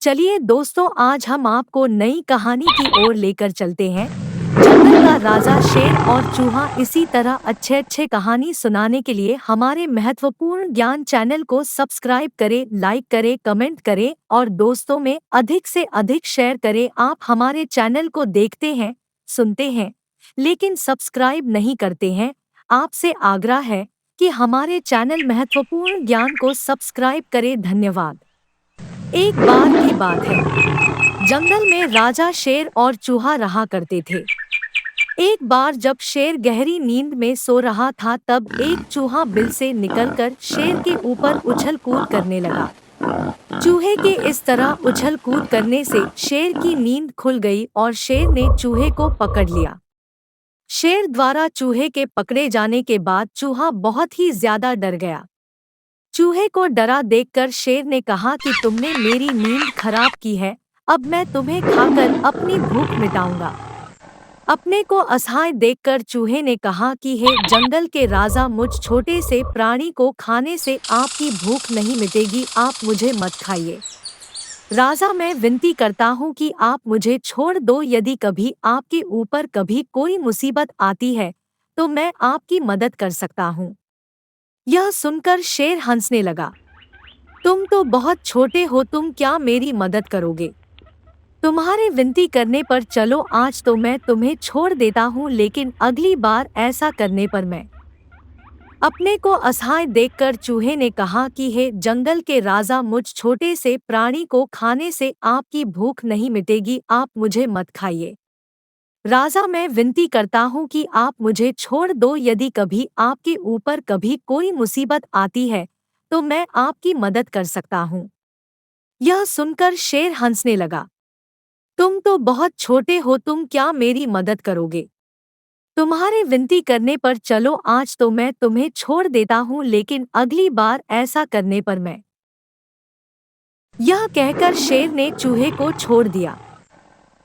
चलिए दोस्तों, आज हम आपको नई कहानी की ओर लेकर चलते हैं। जंगल का राजा, शेर और चूहा। इसी तरह अच्छे अच्छे कहानी सुनाने के लिए हमारे महत्वपूर्ण ज्ञान चैनल को सब्सक्राइब करें, लाइक करें, कमेंट करें और दोस्तों में अधिक से अधिक शेयर करें। आप हमारे चैनल को देखते हैं, सुनते हैं, लेकिन सब्सक्राइब नहीं करते हैं। आपसे आग्रह है कि हमारे चैनल महत्वपूर्ण ज्ञान को सब्सक्राइब करें। धन्यवाद। एक बार की बात है, जंगल में राजा, शेर और चूहा रहा करते थे। एक बार जब शेर गहरी नींद में सो रहा था, तब एक चूहा बिल से निकलकर शेर के ऊपर उछल कूद करने लगा। चूहे के इस तरह उछल कूद करने से शेर की नींद खुल गई और शेर ने चूहे को पकड़ लिया। शेर द्वारा चूहे के पकड़े जाने के बाद चूहा बहुत ही ज्यादा डर गया। चूहे को डरा देखकर शेर ने कहा कि तुमने मेरी नींद खराब की है, अब मैं तुम्हें खाकर अपनी भूख मिटाऊंगा। अपने को असहाय देखकर चूहे ने कहा कि हे जंगल के राजा, मुझ छोटे से प्राणी को खाने से आपकी भूख नहीं मिटेगी, आप मुझे मत खाइए। राजा, मैं विनती करता हूँ कि आप मुझे छोड़ दो। यदि कभी आपके ऊपर कभी कोई मुसीबत आती है तो मैं आपकी मदद कर सकता हूँ। यह सुनकर शेर हंसने लगा। तुम तो बहुत छोटे हो, तुम क्या मेरी मदद करोगे? तुम्हारे विनती करने पर चलो, आज तो मैं तुम्हें छोड़ देता हूँ, लेकिन अगली बार ऐसा करने पर मैं। अपने को असहाय देखकर चूहे ने कहा कि हे जंगल के राजा, मुझ छोटे से प्राणी को खाने से आपकी भूख नहीं मिटेगी, आप मुझे मत खाइए। राजा, मैं विनती करता हूँ कि आप मुझे छोड़ दो। यदि कभी आपके ऊपर कभी कोई मुसीबत आती है तो मैं आपकी मदद कर सकता हूँ। यह सुनकर शेर हंसने लगा। तुम तो बहुत छोटे हो, तुम क्या मेरी मदद करोगे? तुम्हारे विनती करने पर चलो, आज तो मैं तुम्हें छोड़ देता हूँ, लेकिन अगली बार ऐसा करने पर मैं। यह कहकर शेर ने चूहे को छोड़ दिया।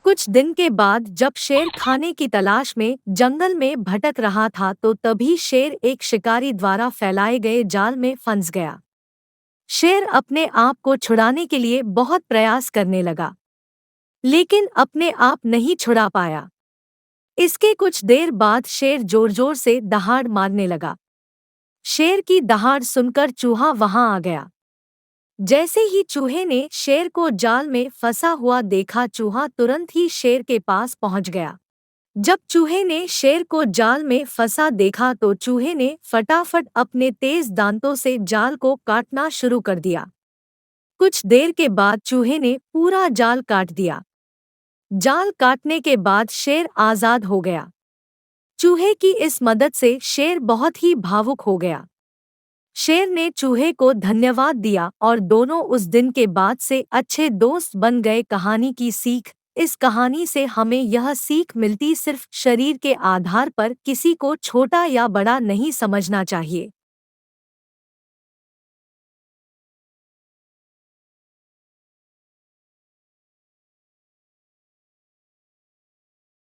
कुछ दिन के बाद जब शेर खाने की तलाश में जंगल में भटक रहा था, तो तभी शेर एक शिकारी द्वारा फैलाए गए जाल में फंस गया। शेर अपने आप को छुड़ाने के लिए बहुत प्रयास करने लगा, लेकिन अपने आप नहीं छुड़ा पाया। इसके कुछ देर बाद शेर जोर जोर से दहाड़ मारने लगा। शेर की दहाड़ सुनकर चूहा वहां आ गया। जैसे ही चूहे ने शेर को जाल में फंसा हुआ देखा, चूहा तुरंत ही शेर के पास पहुंच गया। जब चूहे ने शेर को जाल में फंसा देखा तो चूहे ने फटाफट अपने तेज दांतों से जाल को काटना शुरू कर दिया। कुछ देर के बाद चूहे ने पूरा जाल काट दिया। जाल काटने के बाद शेर आजाद हो गया। चूहे की इस मदद से शेर बहुत ही भावुक हो गया। शेर ने चूहे को धन्यवाद दिया और दोनों उस दिन के बाद से अच्छे दोस्त बन गए। कहानी की सीख। इस कहानी से हमें यह सीख मिलती, सिर्फ शरीर के आधार पर किसी को छोटा या बड़ा नहीं समझना चाहिए।